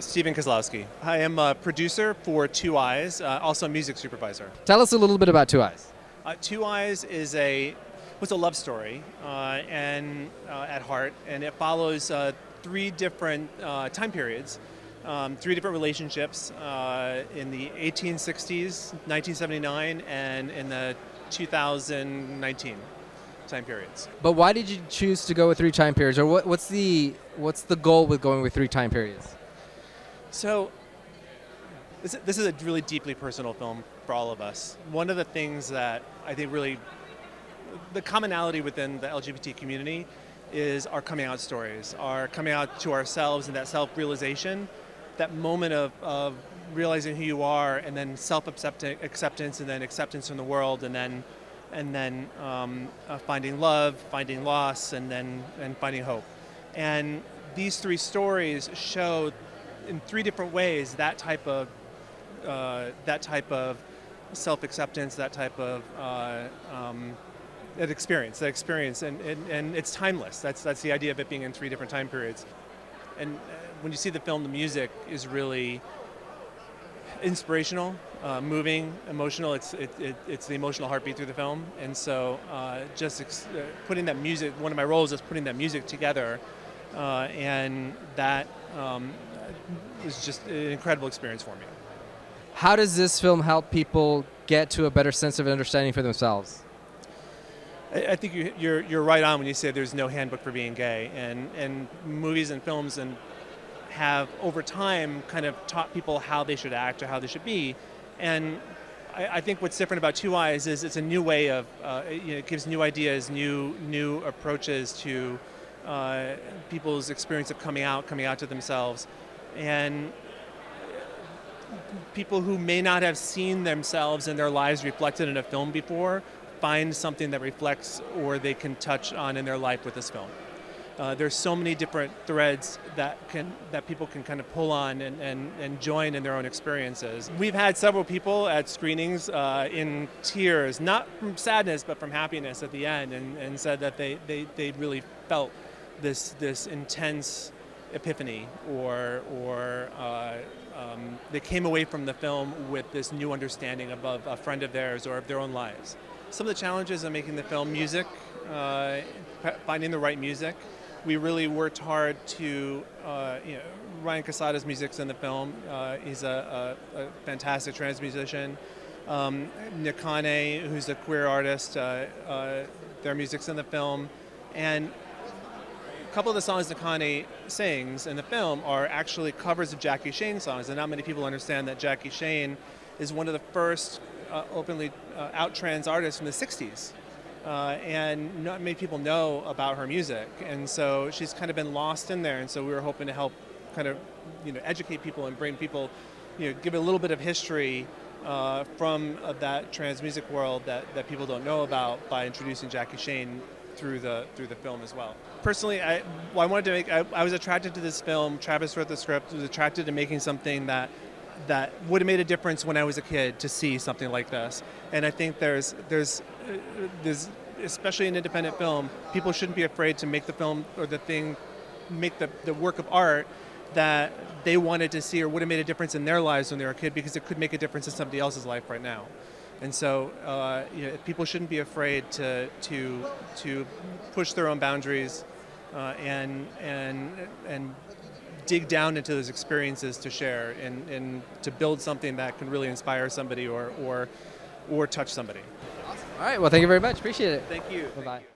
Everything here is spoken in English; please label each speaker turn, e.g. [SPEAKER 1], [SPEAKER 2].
[SPEAKER 1] Stephen Kozlowski. I am a producer for Two Eyes, also a music supervisor.
[SPEAKER 2] Tell us a little bit about Two Eyes.
[SPEAKER 1] Two Eyes was a love story and at heart, and it follows three different time periods, three different relationships in the 1860s, 1979, and in the 2019 time periods.
[SPEAKER 2] But why did you choose to go with three time periods, or what's the goal with going with three time periods?
[SPEAKER 1] So this is a really deeply personal film for all of us. One of the things that I think really, the commonality within the LGBT community is our coming out stories, our coming out to ourselves and that self-realization, that moment of realizing who you are, and then self-acceptance, and then acceptance from the world, and then finding love, finding loss, and finding hope. And these three stories show in three different ways that type of self-acceptance, that type of that experience, and it's timeless. That's the idea of it being in three different time periods. And when you see the film, the music is really inspirational, moving, emotional. It's the emotional heartbeat through the film, and so putting that music. One of my roles is putting that music together, and that was just an incredible experience for me.
[SPEAKER 2] How does this film help people get to a better sense of understanding for themselves?
[SPEAKER 1] I think you're right on when you say there's no handbook for being gay, and movies and films have over time kind of taught people how they should act or how they should be, and I think what's different about Two Eyes is it's a new way of it gives new ideas, new approaches to people's experience of coming out to themselves, and people who may not have seen themselves and their lives reflected in a film before find something that reflects or they can touch on in their life with this film. There's so many different threads that people can kind of pull on and join in their own experiences. We've had several people at screenings in tears, not from sadness but from happiness at the end, and said that they really felt this intense epiphany, or they came away from the film with this new understanding of a friend of theirs or of their own lives. Some of the challenges of making the film: music, finding the right music. We really worked hard to, Ryan Casada's music's in the film. He's a fantastic trans musician. Nikane, who's a queer artist, their music's in the film. And a couple of the songs Nikane sings in the film are actually covers of Jackie Shane songs, and not many people understand that Jackie Shane is one of the first openly out trans artists from the 60s. And not many people know about her music, and so she's kind of been lost in there, and so we were hoping to help kind of educate people and bring people, give a little bit of history from that trans music world that people don't know about by introducing Jackie Shane through the film as well. Personally, I was attracted to this film. Travis wrote the script. Was attracted to making something that would have made a difference when I was a kid, to see something like this. And I think there's especially in independent film, people shouldn't be afraid to make the film or make the work of art that they wanted to see or would have made a difference in their lives when they were a kid, because it could make a difference in somebody else's life right now. And so people shouldn't be afraid to push their own boundaries and dig down into those experiences to share and to build something that can really inspire somebody or touch somebody.
[SPEAKER 2] Awesome. All right. Well, thank you very much. Appreciate it.
[SPEAKER 1] Thank you.
[SPEAKER 2] Bye-bye.